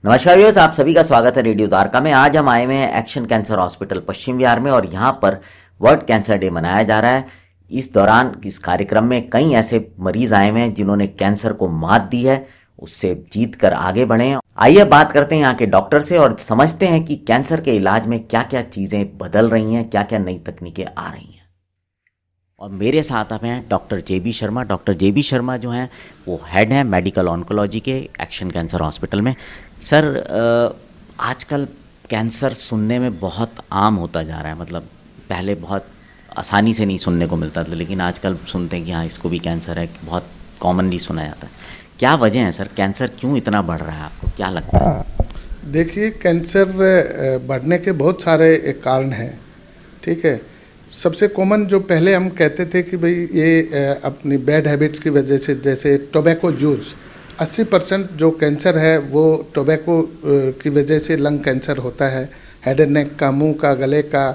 नमस्कार व्यूअर्स, आप सभी का स्वागत है रेडियो द्वारका में। आज हम आए हुए हैं action cancer hospital Paschim Vihar में और यहाँ पर वर्ल्ड कैंसर डे मनाया जा रहा है। इस दौरान इस कार्यक्रम में कई ऐसे मरीज आए हुए हैं जिन्होंने कैंसर को मात दी है, उससे जीत कर आगे बढ़े हैं। आइए बात करते हैं यहाँ के डॉक्टर से और समझते हैं कि कैंसर के इलाज में क्या क्या चीज़ें बदल रही हैं, क्या क्या नई तकनीकें आ रही हैं। और मेरे साथ अब हैं डॉक्टर जेबी शर्मा। डॉक्टर जेबी शर्मा जो हैं वो हेड हैं मेडिकल ऑन्कोलॉजी के एक्शन कैंसर हॉस्पिटल में। सर, आजकल कैंसर सुनने में बहुत आम होता जा रहा है, मतलब पहले बहुत आसानी से नहीं सुनने को मिलता था, लेकिन आजकल सुनते हैं कि हाँ इसको भी कैंसर है, बहुत कॉमनली सुना जाता है। क्या वजह है सर, कैंसर क्यों इतना बढ़ रहा है, आपको क्या लगता है? देखिए, कैंसर बढ़ने के बहुत सारे कारण हैं, ठीक है। सबसे कॉमन जो पहले हम कहते थे कि भाई ये अपनी बैड हैबिट्स की वजह से, जैसे टोबैको यूज़, 80% जो कैंसर है वो टोबैको की वजह से लंग कैंसर होता है। हेड एंड नेक का, मुंह का, गले का,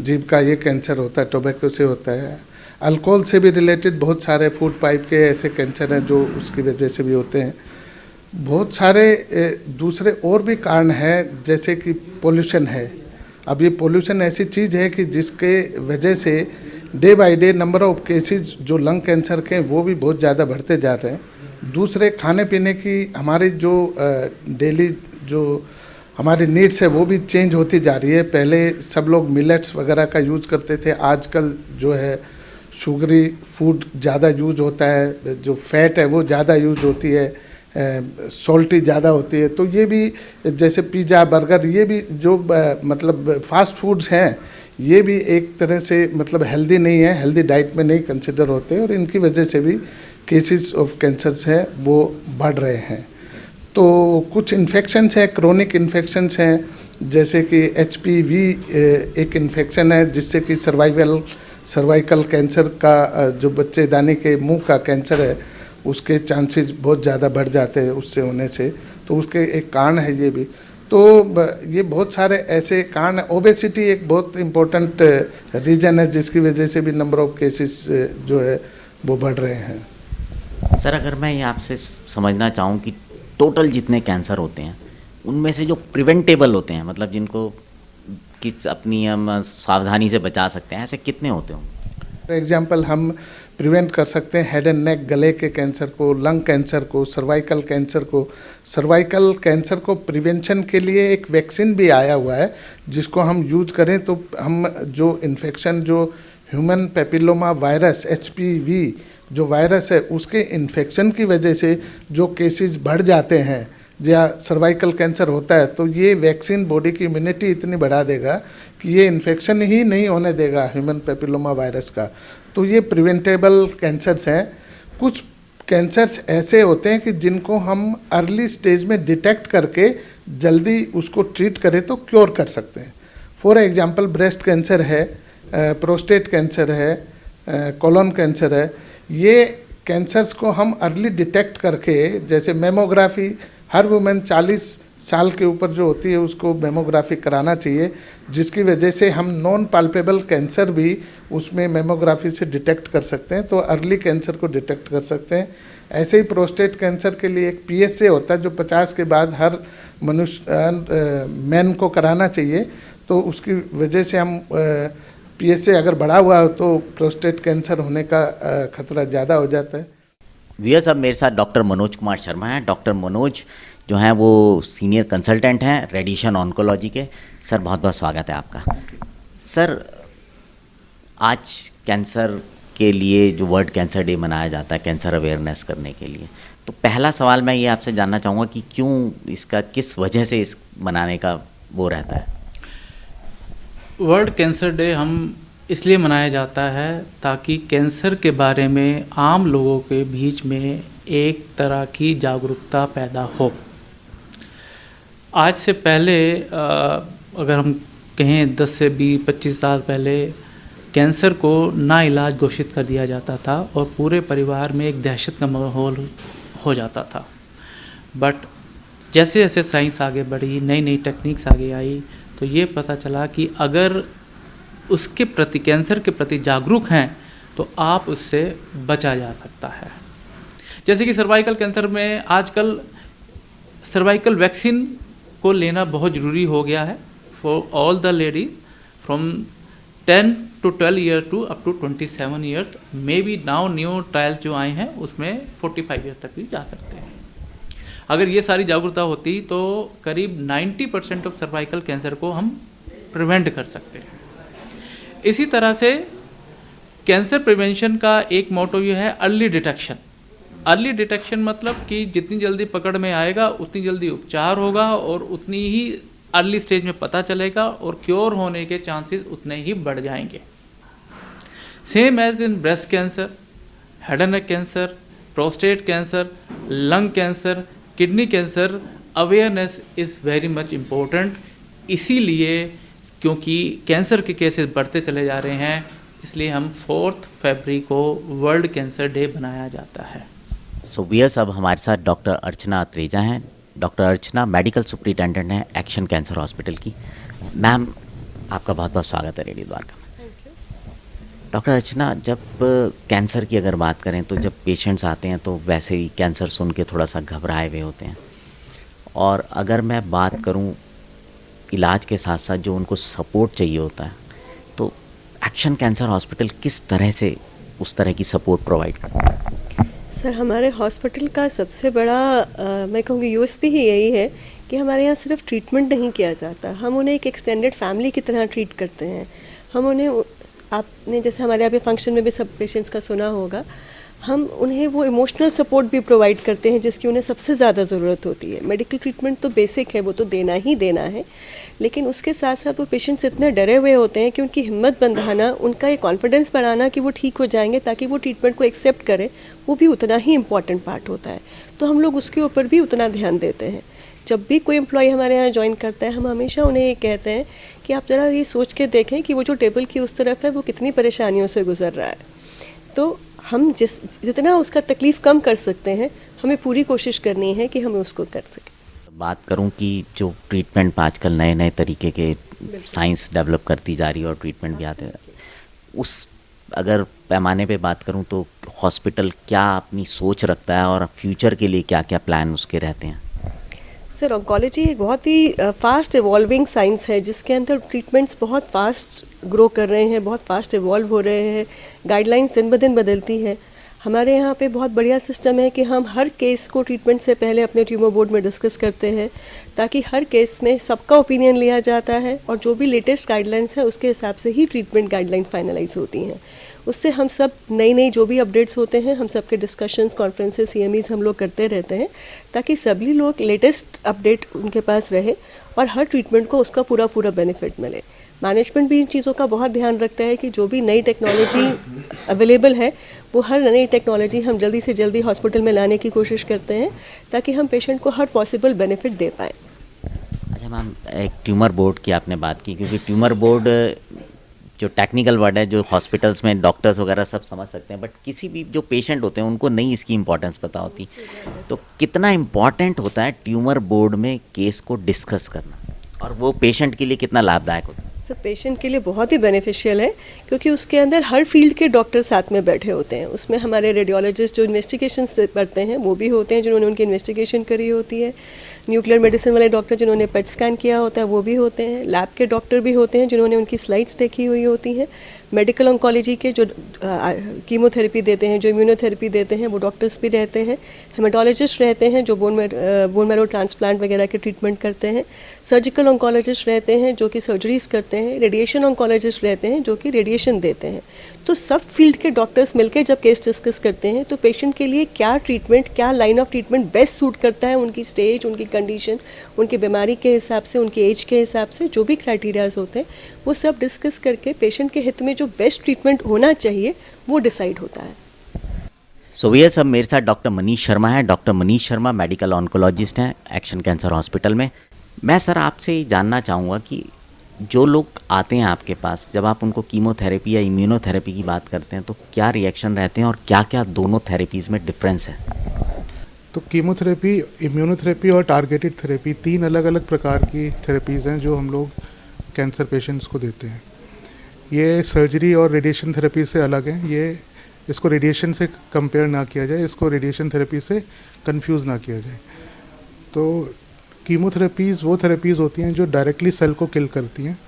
जीभ का, ये कैंसर होता है, टोबैको से होता है। अल्कोहल से भी रिलेटेड बहुत सारे फूड पाइप के ऐसे कैंसर हैं जो उसकी वजह से भी होते हैं। बहुत सारे दूसरे और भी कारण हैं, जैसे कि पोल्यूशन है। अब ये पोल्यूशन ऐसी चीज़ है कि जिसके वजह से day by day number of cases जो लंग कैंसर के वो भी बहुत ज़्यादा बढ़ते जा रहे हैं। दूसरे खाने पीने की हमारी जो डेली जो हमारी नीड्स है वो भी चेंज होती जा रही है। पहले सब लोग मिलेट्स वगैरह का यूज़ करते थे, आजकल जो है शुगरी फूड ज़्यादा यूज़ होता है, जो फैट है वो ज़्यादा यूज़ होती है, सॉल्टी ज़्यादा होती है। तो ये भी, जैसे पिज़्ज़ा, बर्गर, ये भी जो मतलब फास्ट फूड्स हैं, ये भी एक तरह से मतलब हेल्दी नहीं है, हेल्दी डाइट में नहीं कंसिडर होते, और इनकी वजह से भी केसेस ऑफ कैंसर्स हैं वो बढ़ रहे हैं। तो कुछ इन्फेक्शंस हैं, क्रोनिक इन्फेक्शंस हैं, जैसे कि HPV एक इन्फेक्शन है जिससे कि सर्वाइकल कैंसर का, जो बच्चेदानी के मुंह का कैंसर है, उसके चांसेस बहुत ज़्यादा बढ़ जाते हैं उससे होने से। तो उसके एक कारण है ये भी। तो ये बहुत सारे ऐसे कारण हैं। ओबेसिटी एक बहुत इम्पोर्टेंट रीजन है जिसकी वजह से भी नंबर ऑफ केसेस जो है वो बढ़ रहे हैं। सर, अगर मैं ये आपसे समझना चाहूँ कि टोटल जितने कैंसर होते हैं उनमें से जो प्रिवेंटेबल होते हैं, मतलब जिनको किस अपनी हम सावधानी से बचा सकते हैं, ऐसे कितने होते होंगे? फॉर एग्जाम्पल, हम प्रिवेंट कर सकते हैं हेड एंड नेक, गले के कैंसर को, लंग कैंसर को, सर्वाइकल कैंसर को। सर्वाइकल कैंसर को प्रिवेंशन के लिए एक वैक्सीन भी आया हुआ है जिसको हम यूज करें तो हम जो इन्फेक्शन, जो ह्यूमन पेपिलोमा वायरस HPV जो वायरस है, उसके इन्फेक्शन की वजह से जो केसेस बढ़ जाते हैं या सर्वाइकल कैंसर होता है, तो ये वैक्सीन बॉडी की इम्यूनिटी इतनी बढ़ा देगा कि ये इन्फेक्शन ही नहीं होने देगा ह्यूमन पेपिलोमा वायरस का। तो ये प्रिवेंटेबल कैंसर्स हैं। कुछ कैंसर्स ऐसे होते हैं कि जिनको हम अर्ली स्टेज में डिटेक्ट करके जल्दी उसको ट्रीट करें तो क्योर कर सकते हैं। फॉर एग्जांपल, ब्रेस्ट कैंसर है, प्रोस्टेट कैंसर है, कोलन कैंसर है। ये कैंसर्स को हम अर्ली डिटेक्ट करके, जैसे मेमोग्राफी, हर वुमेन 40 साल के ऊपर जो होती है उसको मेमोग्राफी कराना चाहिए, जिसकी वजह से हम नॉन पाल्पेबल कैंसर भी उसमें मेमोग्राफी से डिटेक्ट कर सकते हैं, तो अर्ली कैंसर को डिटेक्ट कर सकते हैं। ऐसे ही प्रोस्टेट कैंसर के लिए एक PSA होता है जो 50 के बाद हर मनुष्य मैन को कराना चाहिए, तो उसकी वजह से हम PSA अगर बढ़ा हुआ हो तो प्रोस्टेट कैंसर होने का खतरा ज़्यादा हो जाता है। भैया साहब, मेरे साथ डॉक्टर मनोज कुमार शर्मा हैं। डॉक्टर मनोज जो हैं वो सीनियर कंसल्टेंट हैं रेडिएशन ऑन्कोलॉजी के। सर, बहुत बहुत स्वागत है आपका। सर, आज कैंसर के लिए जो वर्ल्ड कैंसर डे मनाया जाता है कैंसर अवेयरनेस करने के लिए, तो पहला सवाल मैं ये आपसे जानना चाहूँगा कि क्यों इसका, किस वजह से इस मनाने का वो रहता है? वर्ल्ड कैंसर डे हम इसलिए मनाया जाता है ताकि कैंसर के बारे में आम लोगों के बीच में एक तरह की जागरूकता पैदा हो। आज से पहले अगर हम कहें 10 से 20-25 साल पहले कैंसर को नाइलाज घोषित कर दिया जाता था और पूरे परिवार में एक दहशत का माहौल हो जाता था। बट जैसे जैसे साइंस आगे बढ़ी, नई नई टेक्निक्स आगे आई, तो ये पता चला कि अगर उसके प्रति, कैंसर के प्रति जागरूक हैं तो आप उससे बचा जा सकता है। जैसे कि सर्वाइकल कैंसर में आजकल सर्वाइकल वैक्सीन को लेना बहुत ज़रूरी हो गया है for all the ladies from 10 to 12 year to up to 27 years. May be now new trials जो आए हैं उसमें 45 ईयर तक भी जा सकते हैं। अगर ये सारी जागरूकता होती तो करीब 90% ऑफ सर्वाइकल कैंसर को हम प्रिवेंट कर सकते हैं। इसी तरह से कैंसर प्रिवेंशन का एक मोटो ये है अर्ली डिटेक्शन। अर्ली डिटेक्शन मतलब कि जितनी जल्दी पकड़ में आएगा उतनी जल्दी उपचार होगा और उतनी ही अर्ली स्टेज में पता चलेगा और क्योर होने के चांसेस उतने ही बढ़ जाएंगे। Same as in breast cancer, head and neck cancer, prostate cancer, lung cancer, kidney cancer, awareness is very much important. इसीलिए क्योंकि कैंसर के केसेस बढ़ते चले जा रहे हैं, इसलिए हम 4 फरवरी को वर्ल्ड कैंसर डे बनाया जाता है। सो वियर्स, अब हमारे साथ डॉक्टर अर्चना अत्रेजा हैं। डॉक्टर अर्चना मेडिकल सुपरिटेंडेंट हैं एक्शन कैंसर हॉस्पिटल की। मैम, आपका बहुत बहुत स्वागत है रेडियो द्वारका में। डॉक्टर अर्चना, जब कैंसर की अगर बात करें तो जब पेशेंट्स आते हैं तो वैसे ही कैंसर सुन के थोड़ा सा घबराए हुए होते हैं, और अगर मैं बात करूं इलाज के साथ साथ जो उनको सपोर्ट चाहिए होता है, तो एक्शन कैंसर हॉस्पिटल किस तरह से उस तरह की सपोर्ट प्रोवाइड करता है? सर, हमारे हॉस्पिटल का सबसे बड़ा मैं कहूँगी यूएसपी ही यही है कि हमारे यहाँ सिर्फ ट्रीटमेंट नहीं किया जाता, हम उन्हें एक एक्सटेंडेड फैमिली की तरह ट्रीट करते हैं। हम उन्हें, आपने जैसे हमारे यहाँ पे फंक्शन में भी सब पेशेंट्स का सुना होगा, हम उन्हें वो इमोशनल सपोर्ट भी प्रोवाइड करते हैं जिसकी उन्हें सबसे ज़्यादा ज़रूरत होती है। मेडिकल ट्रीटमेंट तो बेसिक है, वो तो देना ही देना है, लेकिन उसके साथ साथ वो पेशेंट्स इतने डरे हुए होते हैं कि उनकी हिम्मत बंधाना, उनका ये कॉन्फिडेंस बढ़ाना कि वो ठीक हो जाएंगे ताकि वो ट्रीटमेंट को एक्सेप्ट करें, वो भी उतना ही इम्पॉर्टेंट पार्ट होता है। तो हम लोग उसके ऊपर भी उतना ध्यान देते हैं। जब भी कोई एम्प्लॉय हमारे यहाँ ज्वाइन करता है, हम हमेशा उन्हें ये कहते हैं कि आप ज़रा ये सोच के देखें कि वो जो टेबल की उस तरफ है वो कितनी परेशानियों से गुजर रहा है। तो हम जितना उसका तकलीफ़ कम कर सकते हैं, हमें पूरी कोशिश करनी है कि हम उसको कर सकें। बात करूं कि जो ट्रीटमेंट आजकल नए नए तरीके के साइंस डेवलप करती जा रही है और ट्रीटमेंट भी आते हैं, उस अगर पैमाने पे बात करूं तो हॉस्पिटल क्या अपनी सोच रखता है और फ्यूचर के लिए क्या क्या प्लान उसके रहते हैं? सर, ऑन्कोलॉजी एक बहुत ही फास्ट इवॉल्विंग साइंस है जिसके अंदर ट्रीटमेंट्स बहुत फास्ट ग्रो कर रहे हैं, बहुत फास्ट इवॉल्व हो रहे हैं, गाइडलाइंस दिन ब दिन बदलती है। हमारे यहाँ पे बहुत बढ़िया सिस्टम है कि हम हर केस को ट्रीटमेंट से पहले अपने ट्यूमर बोर्ड में डिस्कस करते हैं, ताकि हर केस में सबका ओपिनियन लिया जाता है और जो भी लेटेस्ट गाइडलाइंस है उसके हिसाब से ही ट्रीटमेंट गाइडलाइंस फाइनलाइज होती हैं। उससे हम सब नई जो भी अपडेट्स होते हैं, हम सबके डिस्कशंस, कॉन्फ्रेंसेस, CMEs हम लोग करते रहते हैं, ताकि सभी लोग लेटेस्ट अपडेट उनके पास रहे और हर ट्रीटमेंट को उसका पूरा बेनिफिट मिले। मैनेजमेंट भी इन चीज़ों का बहुत ध्यान रखता है कि जो भी नई टेक्नोलॉजी अवेलेबल है वो हर नई टेक्नोलॉजी हम जल्दी से जल्दी हॉस्पिटल में लाने की कोशिश करते हैं ताकि हम पेशेंट को हर पॉसिबल बेनिफिट दे पाएँ। अच्छा मैम, एक ट्यूमर बोर्ड की आपने बात की, क्योंकि ट्यूमर बोर्ड जो टेक्निकल वर्ड है, जो हॉस्पिटल्स में डॉक्टर्स वगैरह सब समझ सकते हैं, बट किसी भी जो पेशेंट होते हैं उनको नहीं इसकी इम्पोर्टेंस पता होती। तो कितना इम्पॉर्टेंट होता है ट्यूमर बोर्ड में केस को डिस्कस करना, और वो पेशेंट के लिए कितना लाभदायक होता है? सर, पेशेंट के लिए बहुत ही बेनिफिशियल है क्योंकि उसके अंदर हर फील्ड के डॉक्टर साथ में बैठे होते हैं। उसमें हमारे रेडियोलॉजिस्ट जो इन्वेस्टिगेशंस करते हैं वो भी होते हैं, जिन्होंने उनकी इन्वेस्टिगेशन करी होती है। न्यूक्लियर मेडिसिन वाले डॉक्टर जिन्होंने पेट स्कैन किया होता है वो भी होते हैं। लैब के डॉक्टर भी होते हैं जिन्होंने उनकी स्लाइड्स देखी हुई होती हैं। मेडिकल ऑन्कोलॉजी के जो कीमोथेरेपी देते हैं, जो इम्यूनोथेरेपी देते हैं, वो डॉक्टर्स भी रहते हैं। हेमेटोलॉजिस्ट रहते हैं जो बोन मैरो ट्रांसप्लांट वगैरह के ट्रीटमेंट करते हैं। सर्जिकल ऑन्कोलॉजिस्ट रहते हैं जो कि सर्जरीज करते हैं। रेडिएशन ऑन्कोलॉजिस्ट रहते हैं जो कि रेडिएशन देते हैं। तो सब फील्ड के डॉक्टर्स मिलकर जब केस डिस्कस करते हैं तो पेशेंट के लिए क्या ट्रीटमेंट, क्या line of treatment best suit करता है, उनकी स्टेज, उनकी कंडीशन, उनकी बीमारी के हिसाब से, उनकी एज के हिसाब से, जो भी क्राइटेरियाज होते हैं वो सब डिस्कस करके पेशेंट के हित में जो बेस्ट ट्रीटमेंट होना चाहिए वो डिसाइड होता है। सो ये सब मेरे साथ डॉक्टर मनीष शर्मा हैं। Doctor Manish Sharma medical oncologist हैं एक्शन कैंसर हॉस्पिटल में। मैं सर आपसे जानना चाहूँगा कि जो लोग आते हैं आपके पास, जब आप उनको कीमोथेरेपी या इम्यूनोथेरेपी की बात करते हैं तो क्या रिएक्शन रहते हैं और क्या क्या दोनों थेरेपीज़ में डिफरेंस है? तो कीमोथेरेपी, इम्यूनोथेरेपी और टारगेटेड थेरेपी 3 अलग अलग प्रकार की थेरेपीज़ हैं जो हम लोग कैंसर पेशेंट्स को देते हैं। ये सर्जरी और रेडिएशन थेरेपी से अलग है। इसको रेडिएशन से कंपेयर ना किया जाए, इसको रेडिएशन थेरेपी से कंफ्यूज ना किया जाए। तो कीमोथेरेपीज़ वो थेरेपीज़ होती हैं जो डायरेक्टली सेल को किल करती हैं,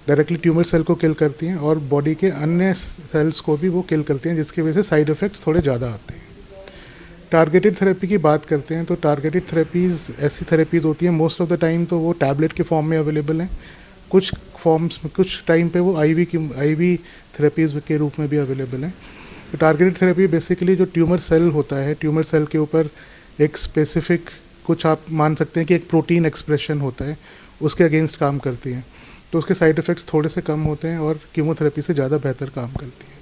डायरेक्टली ट्यूमर सेल को किल करती हैं और बॉडी के अन्य सेल्स को भी वो किल करती हैं, जिसकी वजह से साइड इफ़ेक्ट्स थोड़े ज़्यादा आते हैं। टारगेटेड थेरेपी की बात करते हैं तो टारगेटेड थेरेपीज़ ऐसी थेरेपीज़ होती हैं, मोस्ट ऑफ द टाइम तो वो टैबलेट के फॉर्म में अवेलेबल हैं, कुछ फॉर्म्स में कुछ टाइम पे वो आईवी थेरेपीज़ के रूप में भी अवेलेबल हैं। तो टारगेटेड थेरेपी बेसिकली जो ट्यूमर सेल होता है, ट्यूमर सेल के ऊपर एक स्पेसिफिक कुछ आप मान सकते हैं कि एक प्रोटीन एक्सप्रेशन होता है, उसके अगेंस्ट काम करती है, तो उसके साइड इफ़ेक्ट्स थोड़े से कम होते हैं और कीमोथेरेपी से ज़्यादा बेहतर काम करती है।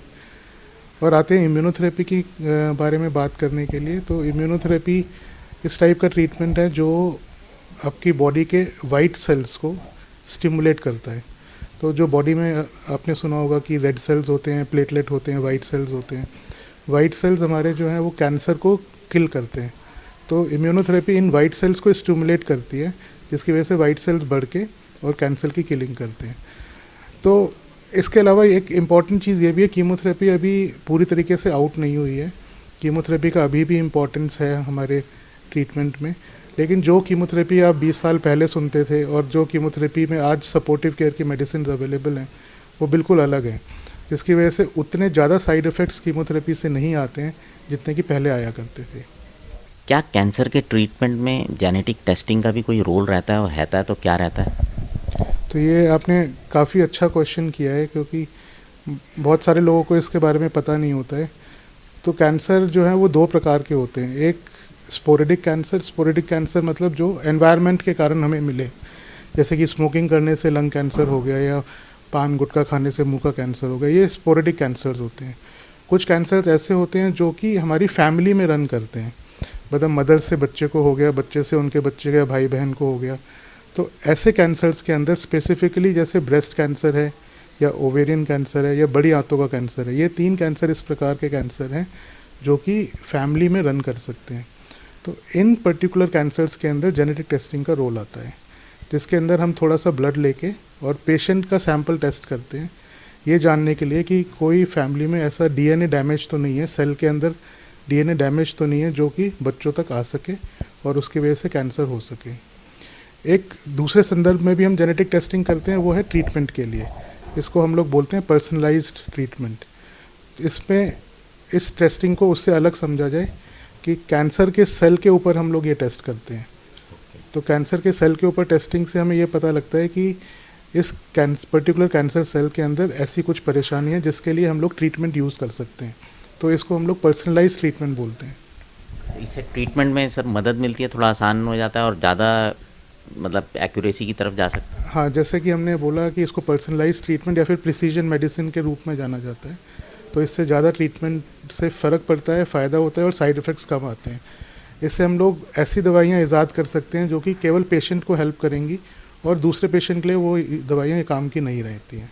और आते हैं इम्यूनोथेरेपी की बारे में बात करने के लिए। तो इम्यूनोथेरेपी इस टाइप का ट्रीटमेंट है जो आपकी बॉडी के वाइट सेल्स को स्टिमुलेट करता है। तो जो बॉडी में आपने सुना होगा कि रेड सेल्स होते हैं, प्लेटलेट होते हैं, वाइट सेल्स होते हैं। वाइट सेल्स हमारे जो हैं वो कैंसर को किल करते हैं। तो इम्यूनोथेरेपी इन वाइट सेल्स को स्टिमुलेट करती है, जिसकी वजह से वाइट सेल्स बढ़ के और कैंसर की किलिंग करते हैं। तो इसके अलावा एक इम्पॉर्टेंट चीज़ ये भी है, कीमोथेरेपी अभी पूरी तरीके से आउट नहीं हुई है। कीमोथेरेपी का अभी भी इम्पॉर्टेंस है हमारे ट्रीटमेंट में, लेकिन जो कीमोथेरेपी आप 20 साल पहले सुनते थे और जो कीमोथेरेपी में आज सपोर्टिव केयर की मेडिसिन अवेलेबल हैं वो बिल्कुल अलग हैं, जिसकी वजह से उतने ज़्यादा साइड इफ़ेक्ट्स कीमोथेरेपी से नहीं आते हैं जितने कि पहले आया करते थे। क्या कैंसर के ट्रीटमेंट में जेनेटिक टेस्टिंग का भी कोई रोल रहता है, और रहता है तो क्या रहता है? तो ये आपने काफ़ी अच्छा क्वेश्चन किया है, क्योंकि बहुत सारे लोगों को इसके बारे में पता नहीं होता है। तो कैंसर जो है वो दो प्रकार के होते हैं। एक स्पोरेडिक कैंसर मतलब जो एनवायरनमेंट के कारण हमें मिले, जैसे कि स्मोकिंग करने से लंग कैंसर हो गया या पान गुटखा खाने से मुंह का कैंसर हो गया, ये स्पोरेडिक कैंसर्स होते हैं। कुछ कैंसर्स ऐसे होते हैं जो कि हमारी फैमिली में रन करते हैं, मतलब मदर से बच्चे को हो गया, बच्चे से उनके बच्चे का भाई बहन को हो गया। तो ऐसे कैंसर्स के अंदर स्पेसिफिकली जैसे ब्रेस्ट कैंसर है या ओवेरियन कैंसर है या बड़ी आंतों का कैंसर है, ये 3 कैंसर इस प्रकार के कैंसर हैं जो कि फैमिली में रन कर सकते हैं। तो इन पर्टिकुलर कैंसर्स के अंदर जेनेटिक टेस्टिंग का रोल आता है, जिसके अंदर हम थोड़ा सा ब्लड लेके और पेशेंट का सैंपल टेस्ट करते हैं, ये जानने के लिए कि कोई फैमिली में ऐसा डीएनए डैमेज तो नहीं है, सेल के अंदर डीएनए डैमेज तो नहीं है जो कि बच्चों तक आ सके और उसकी वजह से कैंसर हो सके। एक दूसरे संदर्भ में भी हम जेनेटिक टेस्टिंग करते हैं, वो है ट्रीटमेंट के लिए। इसको हम लोग बोलते हैं पर्सनलाइज्ड ट्रीटमेंट। इसमें इस टेस्टिंग को उससे अलग समझा जाए कि कैंसर के सेल के ऊपर हम लोग ये टेस्ट करते हैं। तो कैंसर के सेल के ऊपर टेस्टिंग से हमें ये पता लगता है कि इस पर्टिकुलर कैंसर सेल के अंदर ऐसी कुछ परेशानी है जिसके लिए हम लोग ट्रीटमेंट यूज़ कर सकते हैं। तो इसको हम लोग पर्सनलाइज्ड ट्रीटमेंट बोलते हैं। इससे ट्रीटमेंट में सर मदद मिलती है, थोड़ा आसान हो जाता है और ज़्यादा मतलब एक्यूरेसी की तरफ जा सकता है। हाँ, जैसे कि हमने बोला कि इसको पर्सनलाइज्ड ट्रीटमेंट या फिर प्रिसीजन मेडिसिन के रूप में जाना जाता है। तो इससे ज़्यादा ट्रीटमेंट से फ़र्क पड़ता है, फ़ायदा होता है और साइड इफ़ेक्ट्स कम आते हैं। इससे हम लोग ऐसी दवाइयाँ ईजाद कर सकते हैं जो कि केवल पेशेंट को हेल्प करेंगी और दूसरे पेशेंट के लिए वो दवाइयाँ काम की नहीं रहती हैं।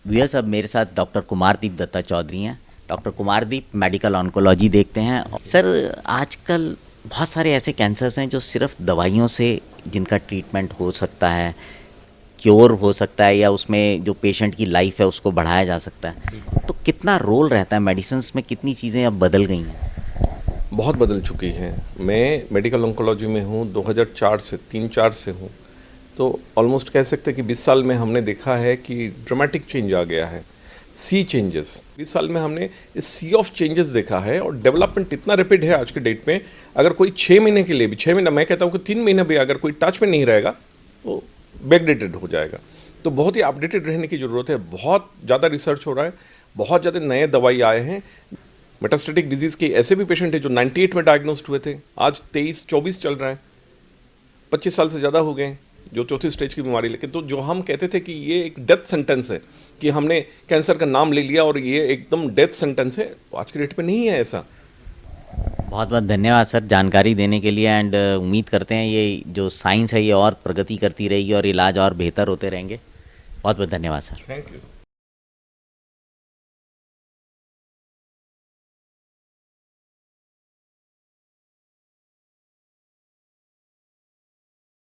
व्यूअर्स, अब मेरे साथ डॉक्टर कुमारदीप दत्ता चौधरी हैं। डॉक्टर कुमारदीप मेडिकल ऑन्कोलॉजी देखते हैं। सर, आजकल बहुत सारे ऐसे कैंसर्स हैं जो सिर्फ दवाइयों से जिनका ट्रीटमेंट हो सकता है, क्योर हो सकता है, या उसमें जो पेशेंट की लाइफ है उसको बढ़ाया जा सकता है। तो कितना रोल रहता है मेडिसिन्स में, कितनी चीज़ें अब बदल गई हैं? बहुत बदल चुकी हैं। मैं मेडिकल ऑन्कोलॉजी में हूँ 2004 से 3-4 से हूँ, तो ऑलमोस्ट कह सकते हैं कि 20 साल में हमने देखा है कि ड्रामेटिक चेंज आ गया है, सी चेंजेस। 20 साल में हमने इस सी ऑफ चेंजेस देखा है और डेवलपमेंट इतना रैपिड है आज के डेट में। अगर कोई 6 महीने के लिए भी, 6 महीना मैं कहता हूँ कि 3 महीने भी अगर कोई टच में नहीं रहेगा तो बैकडेटेड हो जाएगा। तो बहुत ही अपडेटेड रहने की ज़रूरत है। बहुत ज़्यादा रिसर्च हो रहा है, बहुत ज़्यादा नए दवाई आए हैं। मेटास्टेटिक डिजीज़ के ऐसे भी पेशेंट हैं जो 98 में डायग्नोस्ड हुए थे, आज 23-24 चल रहा है, 25 साल से ज़्यादा हो गए जो चौथी स्टेज की बीमारी। लेकिन तो जो हम कहते थे कि ये एक डेथ सेंटेंस है, कि हमने कैंसर का नाम ले लिया और ये एकदम डेथ सेंटेंस है, आज के डेट पे नहीं है ऐसा। बहुत बहुत धन्यवाद सर जानकारी देने के लिए। एंड उम्मीद करते हैं ये जो साइंस है ये और प्रगति करती रहेगी और इलाज और बेहतर होते रहेंगे। बहुत बहुत धन्यवाद सर। Thank you.